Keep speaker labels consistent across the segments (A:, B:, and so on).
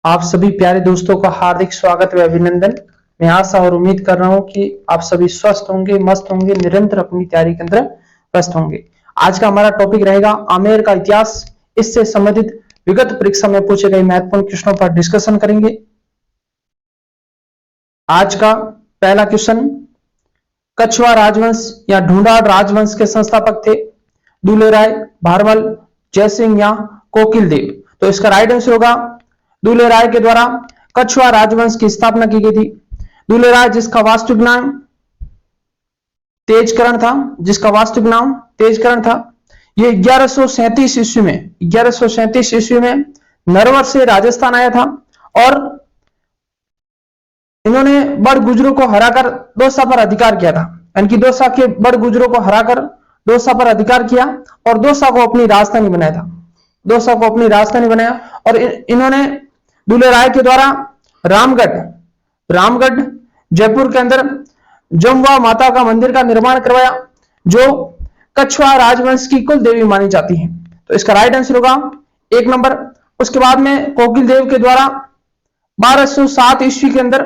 A: आप सभी प्यारे दोस्तों का हार्दिक स्वागत व अभिनंदन। मैं आशा और उम्मीद कर रहा हूं कि आप सभी स्वस्थ होंगे, मस्त होंगे, निरंतर अपनी तैयारी के अंदर व्यस्त होंगे। आज का हमारा टॉपिक रहेगा आमेर का इतिहास। इससे संबंधित विगत परीक्षा में पूछे गए महत्वपूर्ण क्वेश्चनों पर डिस्कशन करेंगे। आज का पहला क्वेश्चन, कछवार राजवंश या ढूंढाड़ राजवंश के संस्थापक थे दुलेराय, भारमल, जयसिंह या कोकिल देव। तो इसका राइट आंसर होगा दुलेराय के द्वारा कछवार राजवंश की स्थापना की गई थी। दुलेराय जिसका वास्तविक नाम तेजकरण था, ये 1137 ईस्वी में नरवर से राजस्थान आया था और इन्होंने बड़ गुजरों को हराकर दौसा पर अधिकार किया था। यानी कि दौसा के बड़ गुजरों को हराकर दौसा पर अधिकार किया और दौसा को अपनी राजधानी बनाया और इन्होंने दुलेराय के द्वारा रामगढ़ जयपुर के अंदर जमवा माता का मंदिर का निर्माण करवाया, जो कछवार राजवंश की कुल देवी मानी जाती है। तो इसका राइट आंसर होगा 1 नंबर। उसके बाद में कोकिल देव के द्वारा 1207 ईस्वी के अंदर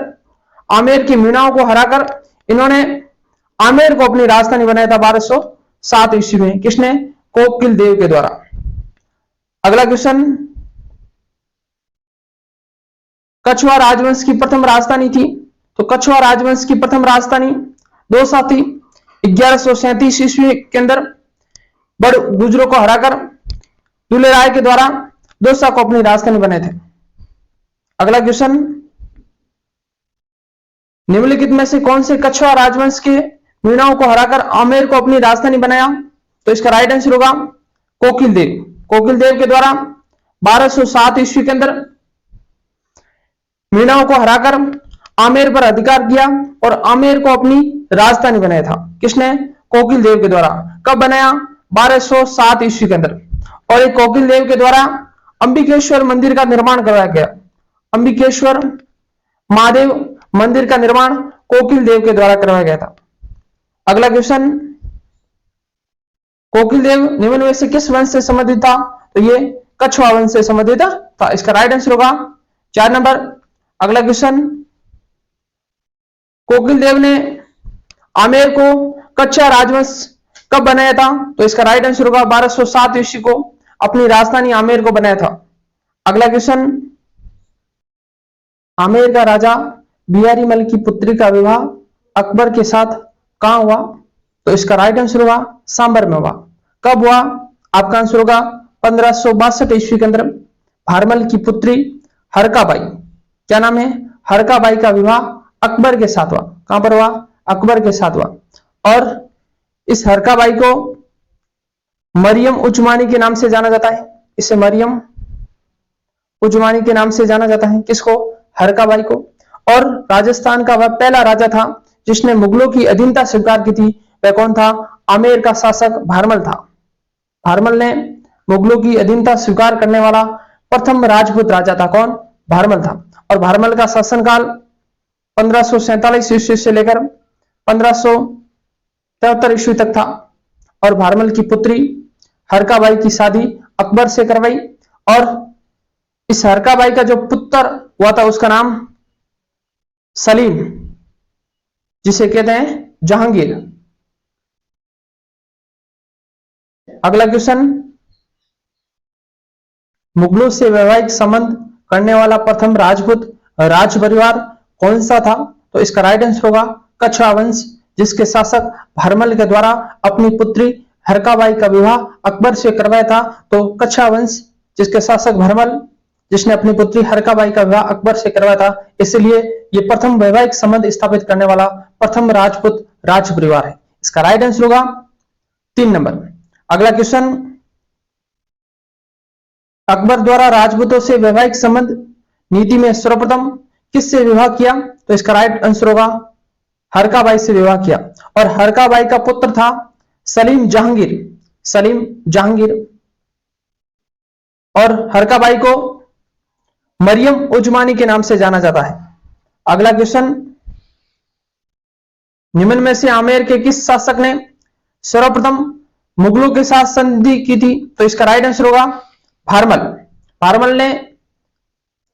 A: आमेर की मीणाओं को हराकर इन्होंने आमेर को अपनी राजधानी बनाया था 1207 ईस्वी में। किसने? कोकिल देव के द्वारा। अगला क्वेश्चन, कछवार राजवंश की प्रथम राजधानी थी। तो कछवार राजवंश की प्रथम राजधानी दौसा थी। 1137 ईस्वी के अंदर बड़ गुजरों को हराकर दुलेराय के द्वारा दौसा को अपनी राजधानी बनाए थे। अगला क्वेश्चन, निम्नलिखित में से कौन से कछवार राजवंश के मीणाओं को हराकर आमेर को अपनी राजधानी बनाया? तो इसका राइट आंसर होगा कोकिल देव के द्वारा 1207 ईस्वी के अंदर मीणाओं को हराकर आमेर पर अधिकार किया और आमेर को अपनी राजधानी बनाया था। किसने? कोकिल देव के द्वारा। कब बनाया? 1207 ईस्वी के अंदर। और एक कोकिल देव के द्वारा अंबिकेश्वर मंदिर का निर्माण करवाया गया। अंबिकेश्वर महादेव मंदिर का निर्माण कोकिल देव के द्वारा करवाया गया था। अगला क्वेश्चन, कोकिल देव निम्न में से किस वंश से संबंधित था? तो ये कछवार वंश से संबंधित था। इसका राइट आंसर होगा 4 नंबर। अगला क्वेश्चन, कोकिल देव ने आमेर को कछवार राजवंश कब बनाया था? तो इसका राइट आंसर होगा 1207 ईस्वी को अपनी राजधानी आमेर को बनाया था। अगला क्वेश्चन, आमेर का राजा बिहारी मल की पुत्री का विवाह अकबर के साथ कहां हुआ? तो इसका राइट आंसर होगा सांबर में हुआ। कब हुआ? आपका आंसर होगा 1562 ईस्वी के अंदर। भारमल की पुत्री हरकाबाई, क्या नाम है? हरकाबाई का विवाह अकबर के साथ हुआ। कहां पर हुआ? अकबर के साथ हुआ। और इस हरकाबाई को मरियम उजमानी के नाम से जाना जाता है। इसे मरियम उजमानी के नाम से जाना जाता है। किसको? हरकाबाई को। और राजस्थान का वह पहला राजा था जिसने मुगलों की अधीनता स्वीकार की थी। वह कौन था? आमेर का शासक भारमल था। भारमल ने मुगलों की अधीनता स्वीकार करने वाला प्रथम राजपूत राजा था। कौन? भारमल था। और भारमल का शासनकाल 1547 ईस्वी से लेकर 1573 ईस्वी तक था। और भारमल की पुत्री हरकाबाई की शादी अकबर से करवाई और इस हरकाबाई का जो पुत्र हुआ था उसका नाम सलीम, जिसे कहते हैं जहांगीर। अगला क्वेश्चन, मुगलों से वैवाहिक संबंध करने वाला प्रथम राजपूत राज परिवार कौन सा था? तो इसका राइट आंसर होगा कछवार वंश, जिसके शासक भारमल के द्वारा अपनी पुत्री हरकाबाई का विवाह अकबर से करवाया था। तो कछवार वंश जिसके शासक भारमल, जिसने अपनी पुत्री हरकाबाई का विवाह अकबर से करवाया था, इसलिए ये प्रथम वैवाहिक संबंध स्थापित करने वाला प्रथम राजपूत राज परिवार है। इसका राइट आंसर होगा 3 नंबर। अगला क्वेश्चन, अकबर द्वारा राजपूतों से वैवाहिक संबंध नीति में सर्वप्रथम किससे विवाह किया? तो इसका राइट आंसर होगा हरकाबाई से विवाह किया। और हरकाबाई का पुत्र था सलीम जहांगीर। और हरकाबाई को मरियम उजमानी के नाम से जाना जाता है। अगला क्वेश्चन, निम्न में से आमेर के किस शासक ने सर्वप्रथम मुगलों के साथ संधि की थी? तो इसका राइट आंसर होगा भारमल। भारमल ने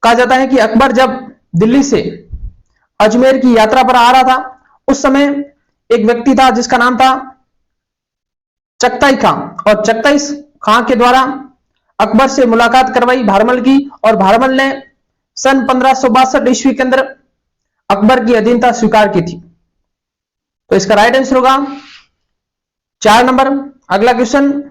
A: कहा जाता है कि अकबर जब दिल्ली से अजमेर की यात्रा पर आ रहा था, उस समय एक व्यक्ति था जिसका नाम था चगताई खां, और चगताई खां के द्वारा अकबर से मुलाकात करवाई भारमल की, और भारमल ने सन 1562 ईस्वी के अंदर अकबर की अधीनता स्वीकार की थी। तो इसका राइट आंसर होगा 4 नंबर। अगला क्वेश्चन,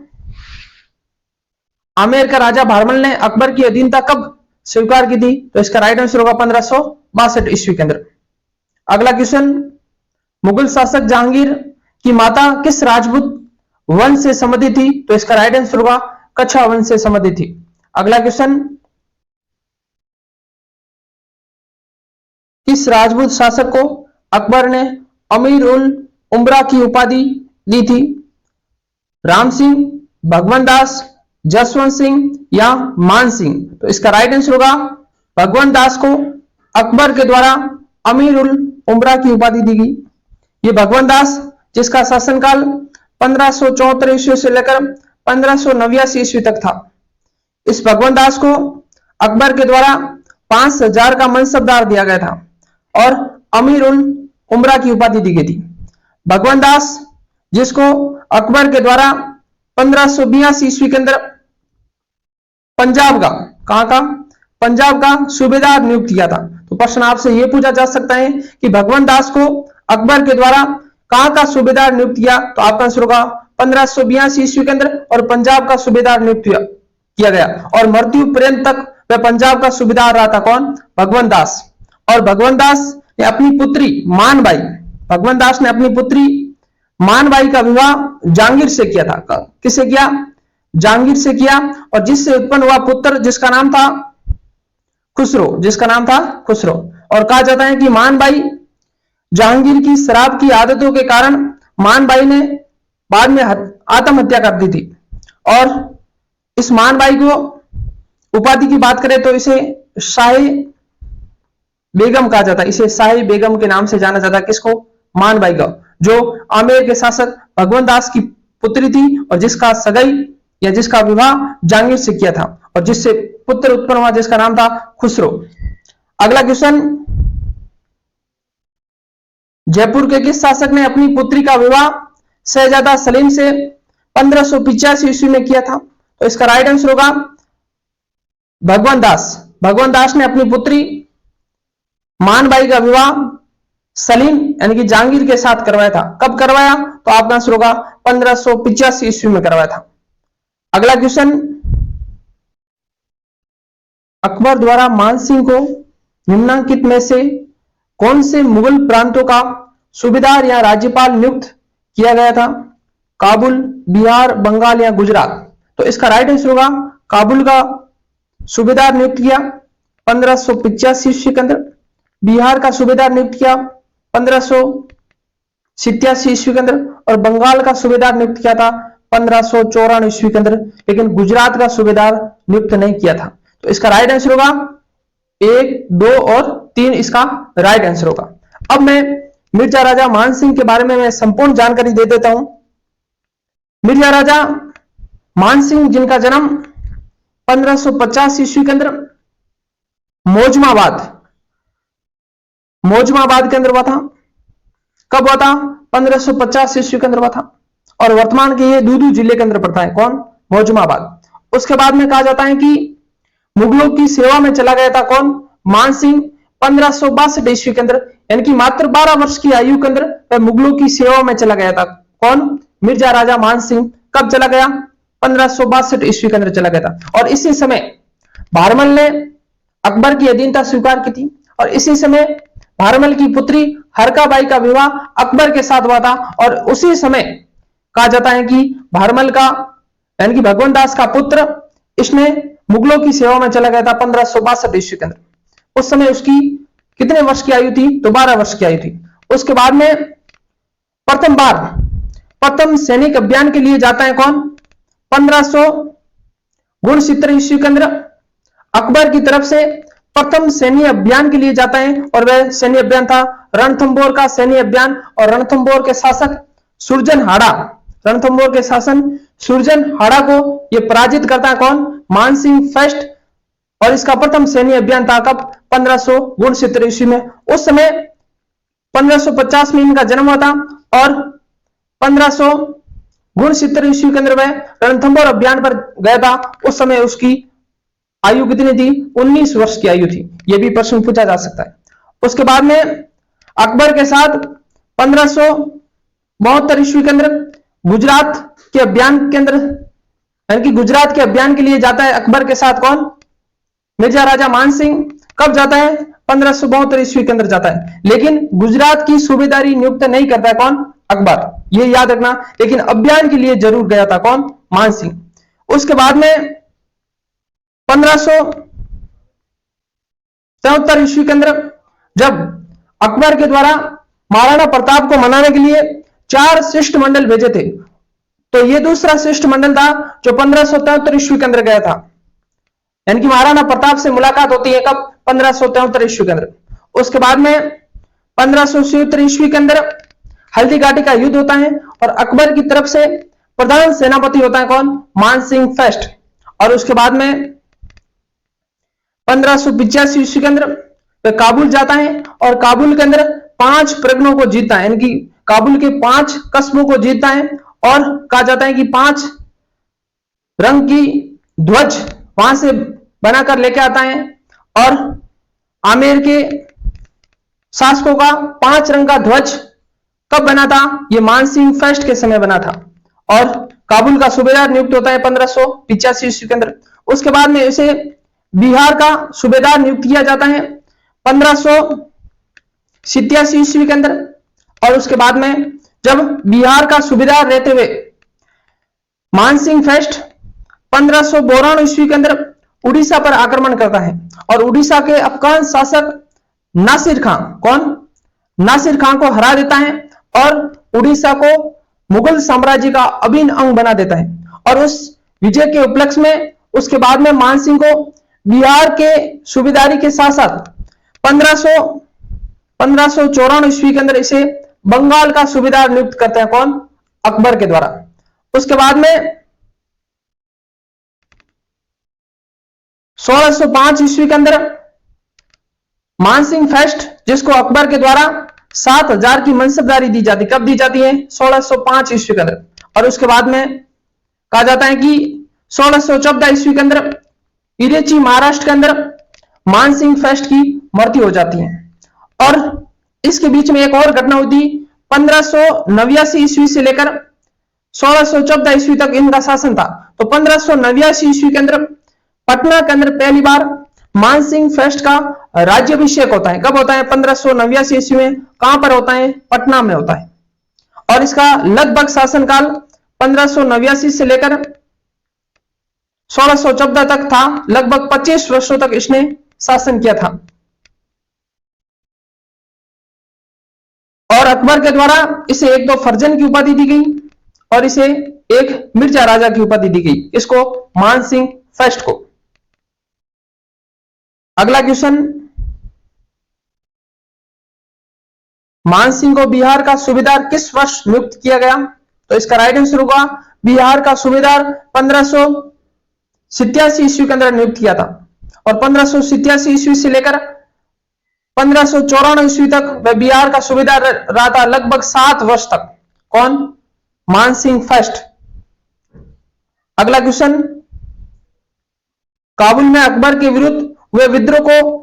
A: आमेर का राजा भारमल ने अकबर की अधीनता कब स्वीकार की थी? तो इसका राइट आंसर होगा 1562 ईस्वी के अंदर। अगला क्वेश्चन, मुगल शासक जहांगीर की माता किस राजपूत वंश से संबंधित थी? तो इसका राइट आंसर होगा कच्छा वंश से संबंधित थी। अगला क्वेश्चन, किस राजपूत शासक को अकबर ने अमीर उल उमरा की उपाधि दी थी? राम सिंह, भगवंत दास, जसवंत सिंह या मान सिंह? तो इसका राइट आंसर होगा भगवंत दास को अकबर के द्वारा अमीर उल उमरा की उपाधि दी गई। ये भगवंत दास, जिसका शासनकाल 1574 ईस्वी से लेकर 1589 ईस्वी तक था, इस भगवंत दास को अकबर के द्वारा 5000 का मनसबदार दिया गया था और अमीर उल उमरा की उपाधि दी गई थी। भगवंत दास, जिसको अकबर के द्वारा 1582 ईस्वी के अंदर पंजाब का, कहां का? पंजाब का सूबेदार नियुक्त किया था। तो प्रश्न आपसे यह पूछा जा सकता है कि भगवंत दास को अकबर के द्वारा कहां का सूबेदार नियुक्त किया? तो आपका आंसर होगा 1582 ईस्वी के अंदर, और पंजाब का सूबेदार नियुक्त किया गया, और मृत्यु पर्यंत तक वह पंजाब का सूबेदार रहा था। कौन? भगवंत दास। और भगवंत दास ने अपनी पुत्री मानबाई, भगवंत दास ने अपनी पुत्री मानबाई का विवाह जहांगीर से किया था। किससे किया? जहांगीर से किया, और जिससे उत्पन्न हुआ पुत्र जिसका नाम था खुसरो, जिसका नाम था खुसरो। और कहा जाता है कि मानबाई जहांगीर की शराब की आदतों के कारण मानबाई ने बाद में आत्महत्या कर दी थी। और इस मानबाई को उपाधि की बात करें तो इसे शाही बेगम कहा जाता है, इसे शाही बेगम के नाम से जाना जाता है। किसको? मानबाई को, जो आमेर के शासक भगवंत दास की पुत्री थी और जिसका सगाई या जिसका विवाह जहांगीर से किया था और जिससे पुत्र उत्पन्न हुआ जिसका नाम था खुसरो। अगला क्वेश्चन, जयपुर के किस शासक ने अपनी पुत्री का विवाह शहजादा सलीम से 1585 ईस्वी में किया था? तो इसका राइट आंसर होगा भगवंत दास। भगवंत दास ने अपनी पुत्री मानबाई का विवाह सलीम यानी कि जहांगीर के साथ करवाया था। कब करवाया? तो आपका आंसर होगा 1585 ईस्वी में करवाया था। अगला क्वेश्चन, अकबर द्वारा मान सिंह को निम्नलिखित में से कौन से मुगल प्रांतों का सूबेदार या राज्यपाल नियुक्त किया गया था? काबुल, बिहार, बंगाल या गुजरात? तो इसका राइट आंसर होगा काबुल का सूबेदार नियुक्त किया 1585 ईस्वी के अंदर, बिहार का सूबेदार नियुक्त किया 1587 ईस्वी के अंदर, और बंगाल का सूबेदार नियुक्त किया था 1594 ईस्वी के अंदर, लेकिन गुजरात का सूबेदार नियुक्त नहीं किया था। तो इसका राइट आंसर होगा 1, 2 और 3 इसका राइट आंसर होगा। अब मैं मिर्जा राजा मान सिंह के बारे में मैं संपूर्ण जानकारी दे देता हूं। मिर्जा राजा मान सिंह, जिनका जन्म 1550 ईस्वी के अंदर मोजमाबाद के अंदर हुआ था। कब हुआ था? 1550 ईस्वी के अंदर हुआ था, और वर्तमान के ये दूदू जिले के अंदर पड़ता है। कौन? मोजमाबाद। उसके बाद में कहा जाता है कि मुगलों की सेवा में चला गया था। कौन? मान सिंह 1562 ईस्वी के अंदर, यानी कि मात्र 12 वर्ष की आयु के अंदर वह मुगलों की सेवा में चला गया था। कौन? मिर्जा राजा मान सिंह। कब चला गया? 1562 ईस्वी के अंदर चला गया था। और इसी समय भारमल ने अकबर की अधीनता स्वीकार की थी, और इसी समय भारमल की पुत्री हरकाबाई का विवाह अकबर के साथ हुआ था। और उसी समय कहा जाता है कि भारमल का यानी कि भगवंत दास का पुत्र, इसने मुगलों की सेवा में चला गया था 1562 ईस्वी के अंदर। उस समय उसकी कितने वर्ष की आयु थी? तो 12 वर्ष की आयु थी। उसके बाद में प्रथम सैनिक अभियान के लिए जाता है। कौन? 1569 ईस्वी के अंदर अकबर की तरफ से प्रथम सैन्य अभियान के लिए जाता है, और वह सैन्य अभियान था रणथंबोर का सैन्य अभियान। और रणथंबोर के शासक रणथंबोर के शासन सुरजन हाड़ा को यह पराजित करता है। कौन? मान सिंह फर्स्ट और इसका प्रथम सैन्य अभियान था कब? 1569 ईस्वी में। उस समय 1550 में इनका जन्म हुआ था और 1569 ईस्वी के अंदर वह रणथंभौर अभियान पर गया था। उस समय उसकी आयु कितनी थी? 19 वर्ष की आयु थी। यह भी प्रश्न पूछा जा सकता है। उसके बाद में अकबर के साथ 1572 ईस्वी के अंदर गुजरात के अभियान के अंदर, यानी कि गुजरात के अभियान के लिए जाता है अकबर के साथ कौन? मिर्जा राजा मानसिंह। कब जाता है? 1572 ईस्वी के अंदर जाता है। लेकिन गुजरात की सूबेदारी नियुक्त नहीं करता है कौन? अकबर, ये याद रखना। लेकिन अभियान के लिए जरूर गया था कौन? मानसिंह। उसके बाद में 1573 ईस्वी के अंदर जब अकबर के द्वारा महाराणा प्रताप को मनाने के लिए 4 शिष्टमंडल भेजे थे, तो यह दूसरा शिष्टमंडल था जो 1573 ईस्वी के अंदर गया था। यानी कि महाराणा प्रताप से मुलाकात होती है कब? 1573 ईस्वी के अंदर। उसके बाद में 1577 ईस्वी के अंदर हल्दी घाटी का युद्ध होता है और अकबर की तरफ से प्रधान सेनापति होता है कौन? मानसिंह फर्स्ट। और उसके बाद में 1585 ईस्वी के अंदर वह काबुल जाता है और काबुल के अंदर 5 प्रगणों को जीतता है, यानी कि काबुल के 5 कस्बों को जीतता है। और कहा जाता है कि 5 रंग की ध्वज वहां से बनाकर लेके आता है और आमेर के शासकों का 5 रंग का ध्वज कब बना था? यह मानसिंह फर्स्ट के समय बना था। और काबुल का सूबेदार नियुक्त होता है 1585 ईस्वी के अंदर। उसके बाद में इसे बिहार का सूबेदार नियुक्त किया जाता है 1587 ईस्वी के अंदर। और उसके बाद में जब बिहार का सूबेदार रहते हुए मानसिंह फर्स्ट 1592 ईस्वी के अंदर उड़ीसा पर आक्रमण करता है और उड़ीसा के अफगान शासक नासिर खां, कौन? नासिर खां को हरा देता है और उड़ीसा को मुगल साम्राज्य का अभिन्न अंग बना देता है। और उस विजय के उपलक्ष्य में उसके बाद में मानसिंह को बिहार के सूबेदारी के साथ साथ 1594 ईस्वी के अंदर इसे बंगाल का सूबेदार नियुक्त करते हैं कौन? अकबर के द्वारा। उसके बाद में 1605 ईस्वी के अंदर मानसिंह फर्स्ट, जिसको अकबर के द्वारा 7000 की मनसबदारी दी जाती, कब दी जाती है? 1605 ईस्वी के अंदर। और उसके बाद में कहा जाता है कि 1614 ईस्वी के अंदर इरेची महाराष्ट्र के अंदर मानसिंह फर्स्ट की मृत्यु हो जाती है। और इसके बीच में एक और घटना हुई थी 1589 ईस्वी से लेकर 1614 ईस्वी तक इनका शासन था। तो 1589 ईस्वी के अंदर पटना के अंदर पहली बार मानसिंह फर्स्ट का राज्याभिषेक होता है। कब होता है? 1589 ईस्वी में। कहां पर होता है? पटना में होता है। और इसका लगभग शासनकाल 1589 से लेकर 1614 तक था। लगभग 25 वर्षों तक इसने शासन किया था। और अकबर के द्वारा इसे एक तो फर्जन की उपाधि दी गई और इसे एक मिर्जा राजा की उपाधि दी गई, इसको मानसिंह फर्स्ट को। अगला क्वेश्चन, मानसिंह को बिहार का सूबेदार किस वर्ष नियुक्त किया गया? तो इसका राइट आंसर होगा बिहार का सूबेदार 1587 ईस्वी के अंदर नियुक्त किया था। और 1587 ईस्वी से लेकर 1594 ईस्वी तक वह बिहार का सूबेदार रहा था, लगभग 7 वर्ष तक। कौन? मानसिंह फर्स्ट। अगला क्वेश्चन, काबुल में अकबर के विरुद्ध हुए विद्रोह को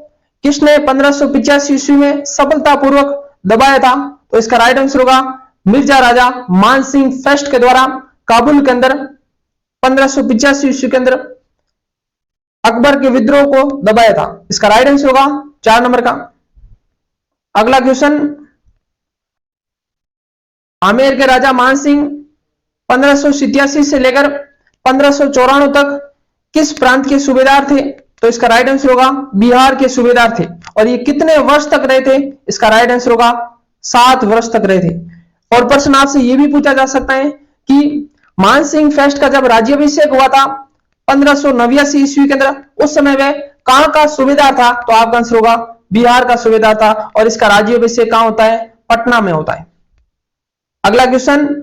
A: किसने 1585 ईस्वी में सफलतापूर्वक दबाया था? तो इसका राइट आंसर होगा मिर्जा राजा मानसिंह फर्स्ट के द्वारा काबुल के अंदर 1585 ईस्वी के अंदर अकबर के विद्रोह को दबाया था। इसका राइट आंसर होगा 4 नंबर का। अगला क्वेश्चन, आमेर के राजा मानसिंह 1587 से लेकर 1594 तक किस प्रांत के सूबेदार थे? तो इसका राइट आंसर होगा बिहार के सूबेदार थे। और ये कितने वर्ष तक रहे थे? इसका राइट आंसर होगा 7 वर्ष तक रहे थे। और प्रश्न आपसे यह भी पूछा जा सकता है कि मानसिंह फर्स्ट का जब राज्याभिषेक हुआ था 1589 ईस्वी के अंदर, उस समय वह कहां का सूबेदार था? तो आपका आंसर होगा बिहार का सूबेदार था। और इसका राज्याभिषेक कहां होता है? पटना में होता है। अगला क्वेश्चन,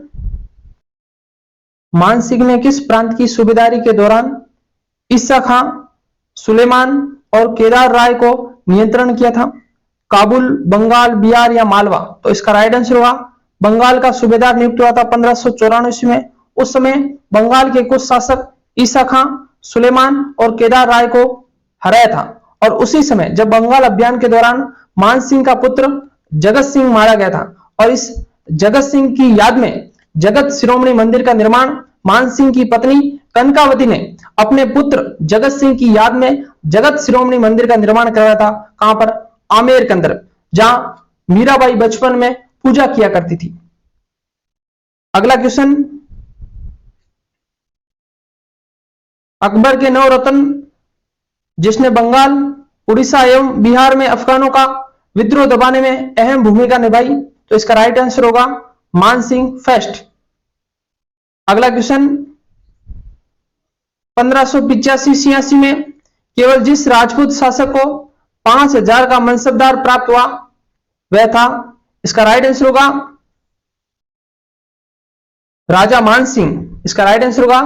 A: मानसिंह ने किस प्रांत की सूबेदारी के दौरान ईसा खां सुलेमान और केदार राय को नियंत्रण किया था? काबुल, बंगाल, बिहार या मालवा? तो इसका राइट आंसर होगा बंगाल का सूबेदार नियुक्त हुआ था 1594 में। उस समय बंगाल के कुछ शासक ईसा खां, सुलेमान और केदार राय को हराया था। और उसी समय जब बंगाल अभियान के दौरान मान सिंह का पुत्र जगत सिंह मारा गया था, और इस जगत सिंह की याद में जगत शिरोमणि मंदिर का निर्माण मान सिंह की पत्नी कनकावती ने अपने पुत्र जगत सिंह की याद में जगत शिरोमणि मंदिर का निर्माण कराया था। कहां पर? आमेर के अंदर, जहां मीराबाई बचपन में पूजा किया करती थी। अगला क्वेश्चन, अकबर के नवरत्न जिसने बंगाल, उड़ीसा एवं बिहार में अफगानों का विद्रोह दबाने में अहम भूमिका निभाई, तो इसका राइट आंसर होगा मानसिंह फर्स्ट। अगला क्वेश्चन, 1585-86 में केवल जिस राजपूत शासक को 5000 का मनसबदार प्राप्त हुआ वह था? इसका राइट आंसर होगा राजा मानसिंह। इसका राइट आंसर होगा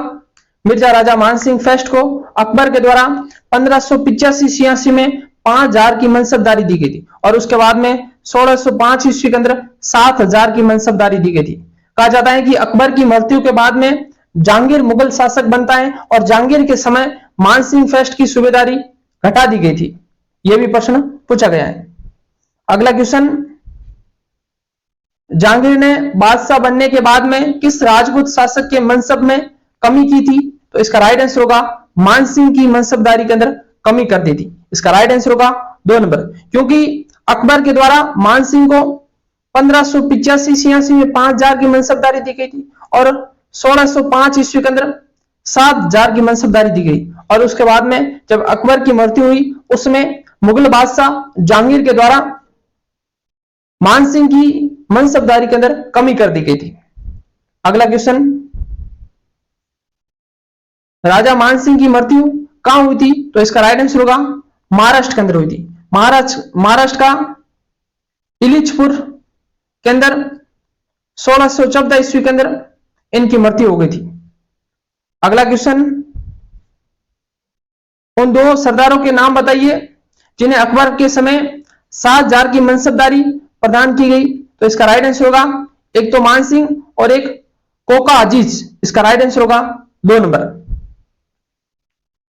A: मिर्जा राजा मानसिंह फर्स्ट को अकबर के द्वारा 1585-86 में 5000 की मनसबदारी दी गई थी, और उसके बाद में 1605 ईस्वी के अंदर 7000 की मनसबदारी दी गई थी। कहा जाता है कि अकबर की मृत्यु के बाद में जहांगीर मुगल शासक बनता है, और जहांगीर के समय मानसिंह फर्स्ट की सूबेदारी घटा दी गई थी। यह भी प्रश्न पूछा गया है। अगला क्वेश्चन, जहांगीर ने बादशाह बनने के बाद में किस राजपूत शासक के मनसब में कमी की थी? तो इसका राइट आंसर होगा मानसिंह की मनसबदारी के अंदर कमी कर दी थी। इसका राइट आंसर होगा 2 नंबर, क्योंकि अकबर के द्वारा मानसिंह को 1585-86 में 5000 की मनसबदारी दी गई थी, और 1605 ईस्वी के अंदर 7000 की मनसबदारी दी गई। और उसके बाद में जब अकबर की मृत्यु हुई उसमें मुगल बादशाह जहांगीर के द्वारा मानसिंह की मनसबदारी के अंदर कमी कर दी गई थी। अगला क्वेश्चन, राजा मानसिंह की मृत्यु कहां हुई थी? तो इसका राइट आंसर होगा महाराष्ट्र के अंदर हुई थी। महाराष्ट्र का इलिचपुर के अंदर 1614 ईस्वी के अंदर इनकी मृत्यु हो गई थी। अगला क्वेश्चन, उन दो सरदारों के नाम बताइए जिन्हें अकबर के समय 7000 की मनसबदारी प्रदान की गई। तो इसका राइट आंसर होगा एक तो मानसिंह और एक कोका अजीज। इसका राइट आंसर होगा 2 नंबर।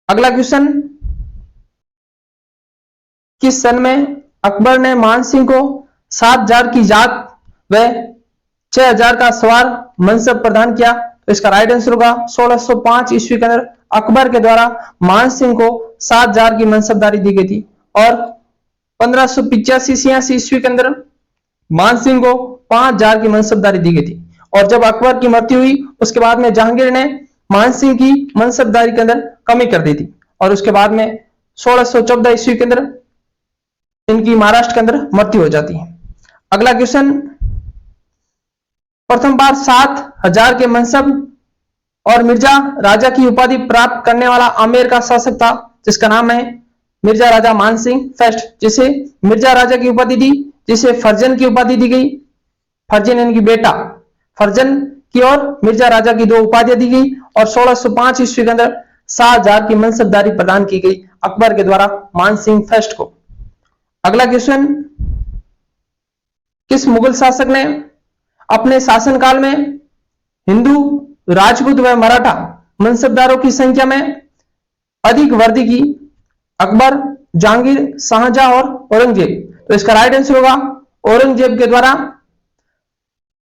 A: अगला क्वेश्चन, किस सन में अकबर ने मानसिंह को 7000 की जात व 6000 का सवार मनसब प्रदान किया? तो इसका राइट आंसर होगा 1605 ईस्वी के अंदर अकबर के द्वारा मानसिंह को 7000 की मनसबदारी दी गई थी, और 1585-86 ईस्वी के अंदर मानसिंह को 5000 की मनसबदारी दी गई थी। और जब अकबर की मृत्यु हुई उसके बाद में जहांगीर ने मानसिंह की मनसबदारी के अंदर कमी कर दी थी, और उसके बाद में 1614 ईस्वी के अंदर इनकी महाराष्ट्र के अंदर मृत्यु हो जाती है। अगला क्वेश्चन, प्रथम बार 7000 के मनसब और मिर्जा राजा की उपाधि प्राप्त करने वाला आमेर का शासक था, जिसका नाम है मिर्जा राजा मानसिंह फर्स्ट, जिसे मिर्जा राजा की उपाधि दी, जिसे फर्जन की उपाधि दी गई। फर्जन इनकी बेटा फर्जन की और मिर्जा राजा की 2 उपाधियां दी गई, और 1605 ईस्वी के अंदर 7000 की मनसबदारी प्रदान की गई अकबर के द्वारा मानसिंह फर्स्ट को। अगला क्वेश्चन, किस मुगल शासक ने अपने शासनकाल में हिंदू, राजपूत व मराठा मनसबदारों की संख्या में अधिक वृद्धि की? अकबर, जहांगीर, शाहजहां और औरंगजेब? तो इसका राइट आंसर होगा औरंगजेब के द्वारा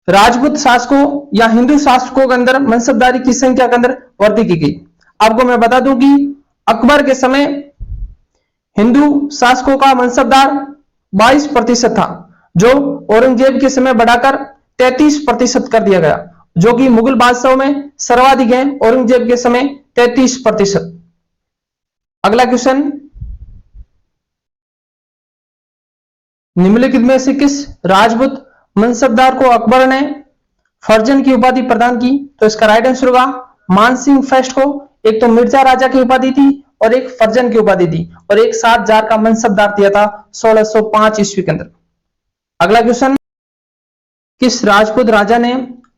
A: राजपूत शासकों या हिंदू शासकों के अंदर मनसबदारी की संख्या के अंदर वृद्धि की गई। आपको मैं बता दूं कि अकबर के समय हिंदू शासकों का मनसबदार 22% था, जो औरंगजेब के समय बढ़ाकर 33% कर दिया गया, जो कि मुगल बादशाहों में सर्वाधिक है, औरंगजेब के समय 33%। अगला क्वेश्चन, निम्नलिखित में से किस राजपूत मनसबदार को अकबर ने फर्जन की उपाधि प्रदान की? तो इसका राइट आंसर होगा मानसिंह फर्स्ट को एक तो मिर्जा राजा की उपाधि थी और एक फर्जन की उपाधि दी, और एक 7000 का मनसबदार दिया था 1605 ईस्वी के अंदर। अगला क्वेश्चन, किस राजपूत राजा ने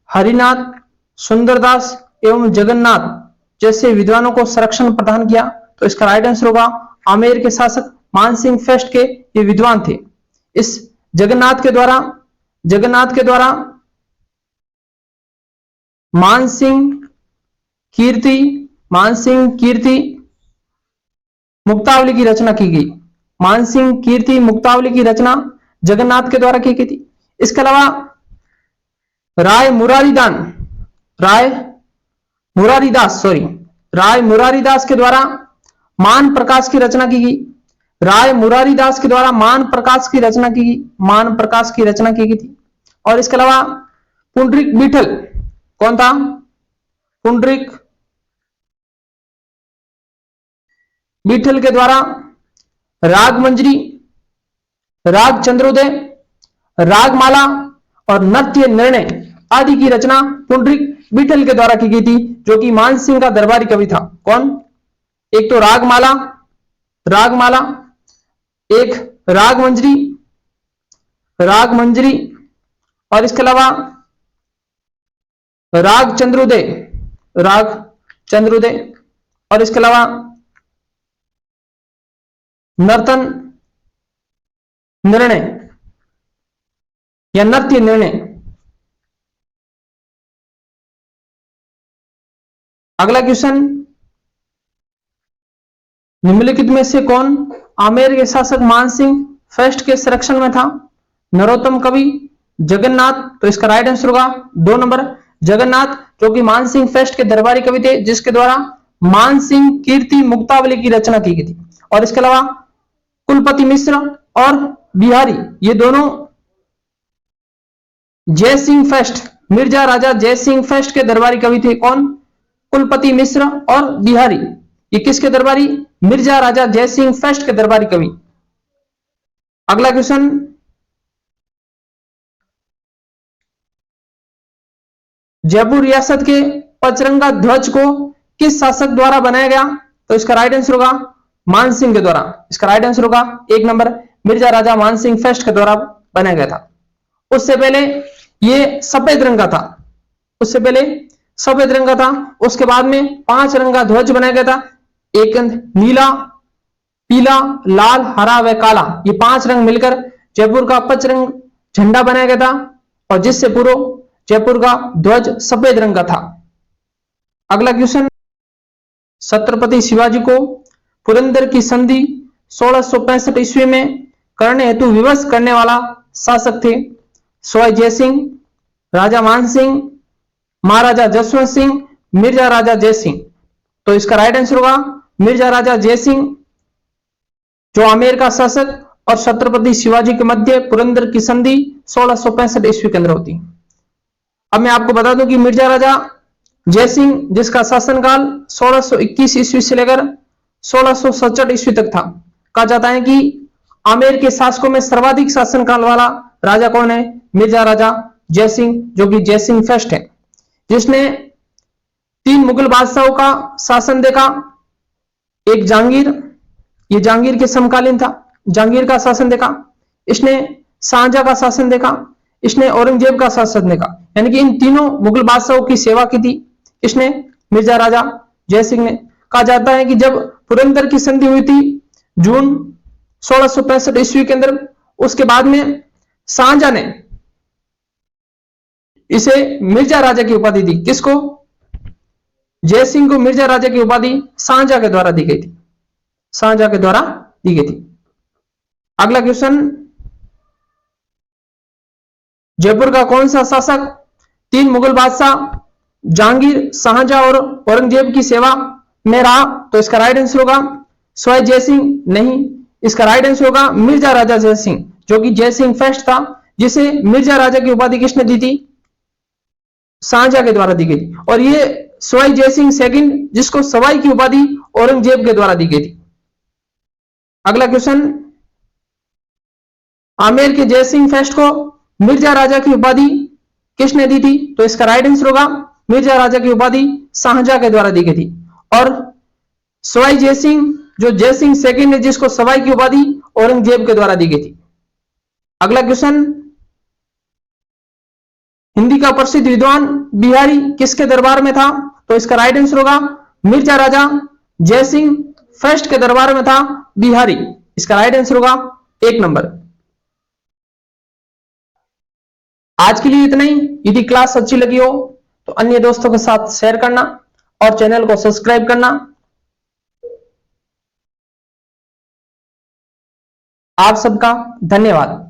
A: हरिनाथ, सुंदरदास एवं जगन्नाथ जैसे विद्वानों को संरक्षण प्रदान किया? तो इसका राइट आंसर होगा आमेर के शासक मानसिंह फर्स्ट के ये विद्वान थे। इस जगन्नाथ के द्वारा मानसिंह कीर्ति मुक्तावली की रचना की गई। मानसिंह कीर्ति मुक्तावली की रचना जगन्नाथ के द्वारा की गई थी। इसके अलावा राय मुरारीदास के द्वारा मान प्रकाश की रचना की गई। राय मुरारीदास के द्वारा मान प्रकाश की रचना की गई थी। और इसके अलावा पुंडरीक विठल, कौन था? पुंडरीक विठल के द्वारा रागमंजरी, राग चंद्रोदय, रागमाला और नृत्य निर्णय आदि की रचना पुंडरीक विठल के द्वारा की गई थी, जो कि मानसिंह का दरबारी कवि था। कौन? एक तो रागमाला, एक रागमंजरी और इसके अलावा राग चंद्रोदय और इसके अलावा नर्तन निर्णय या नृत्य निर्णय। अगला क्वेश्चन, निम्नलिखित में से कौन आमेर के शासक मानसिंह फर्स्ट के संरक्षण में था? नरोत्तम कवि, जगन्नाथ। तो इसका राइट आंसर होगा 2 नंबर जगन्नाथ, जो कि मानसिंह फर्स्ट के दरबारी कवि थे, जिसके द्वारा मानसिंह कीर्ति मुक्तावली की रचना की गई थी। और इसके अलावा कुलपति मिश्र और बिहारी, ये दोनों जयसिंह फर्स्ट, मिर्जा राजा जयसिंह फर्स्ट के दरबारी कवि थे। कौन? कुलपति मिश्र और बिहारी, ये किसके दरबारी? मिर्जा राजा जयसिंह फर्स्ट के दरबारी कवि। अगला क्वेश्चन, जयपुर रियासत के पचरंगा ध्वज को किस शासक द्वारा बनाया गया? तो इसका राइट आंसर होगा मानसिंह के द्वारा। इसका राइट आंसर होगा 1 नंबर मिर्जा राजा मानसिंह फर्स्ट के द्वारा बनाया गया था। उससे पहले ये सफेद रंग का था, उसके बाद में 5 रंग का ध्वज बनाया गया था। एक नीला, पीला, लाल, हरा व काला, ये 5 रंग मिलकर जयपुर का पचरंग झंडा बनाया गया था, और जिससे पूरा जयपुर का ध्वज सफेद रंग का था। अगला क्वेश्चन, छत्रपति शिवाजी को पुरंदर की संधि 1665 ईस्वी में करने हेतु विवश करने वाला शासक थे? सवाई जयसिंह, राजा मानसिंह, महाराजा जसवंत सिंह, मिर्जा राजा जयसिंह। तो इसका राइट आंसर होगा मिर्जा राजा जयसिंह, जो आमेर का शासक और छत्रपति शिवाजी के मध्य पुरंदर की संधि 1665 ईस्वी के अंदर होती है। अब मैं आपको बता दूं कि मिर्जा राजा जयसिंह, जिसका शासनकाल 1621 ईस्वी से लेकर 1667 ईस्वी तक था, कहा जाता है कि आमेर के शासकों में सर्वाधिक शासनकाल वाला राजा कौन है? मिर्जा राजा जयसिंह, जो कि जयसिंह फर्स्ट है, जिसने 3 मुगल बादशाहों का शासन देखा। एक जहांगीर, ये जहांगीर के समकालीन था, जहांगीर का शासन देखा। इसने शाहजहां का शासन देखा, इसने औरंगजेब का शासन देखा, यानी कि इन तीनों मुगल बादशाहों की सेवा की थी इसने, मिर्जा राजा जयसिंह ने। कहा जाता है कि जब पुरंदर की संधि हुई थी जून 1665 ईस्वी के अंदर, उसके बाद में शाहजहां ने इसे मिर्जा राजा की उपाधि दी। किसको? जयसिंह को मिर्जा राजा की उपाधि शाहजहां के द्वारा दी गई थी, शाहजहां के द्वारा दी गई थी। अगला क्वेश्चन, जयपुर का कौन सा शासक 3 मुगल बादशाह जहांगीर, शाहजहां और औरंगजेब की सेवा में रहा? तो इसका राइट आंसर होगा सवाई जयसिंह। नहीं, इसका राइट आंसर होगा मिर्जा राजा जयसिंह, जो कि जयसिंह फर्स्ट था, जिसे मिर्जा राजा की उपाधि किसने दी थी? शाहजहां के द्वारा दी गई थी। और ये सवाई जयसिंह सेकंड, जिसको सवाई की उपाधि औरंगजेब के द्वारा दी गई थी। अगला क्वेश्चन, आमेर के जयसिंह फर्स्ट को मिर्जा राजा की उपाधि किसने दी थी? तो इसका राइट आंसर होगा मिर्जा राजा की उपाधि शाहजहां के द्वारा दी गई थी। और सवाई जयसिंह, जो जयसिंह सेकंड है, जिसको सवाई की उपाधि औरंगजेब के द्वारा दी गई थी। अगला क्वेश्चन, हिंदी का प्रसिद्ध विद्वान बिहारी किसके दरबार में था? तो इसका राइट आंसर होगा मिर्जा राजा जयसिंह फर्स्ट के दरबार में था बिहारी। इसका राइट आंसर होगा 1 नंबर। आज के लिए इतना ही। यदि क्लास अच्छी लगी हो तो अन्य दोस्तों के साथ शेयर करना और चैनल को सब्सक्राइब करना। आप सबका धन्यवाद।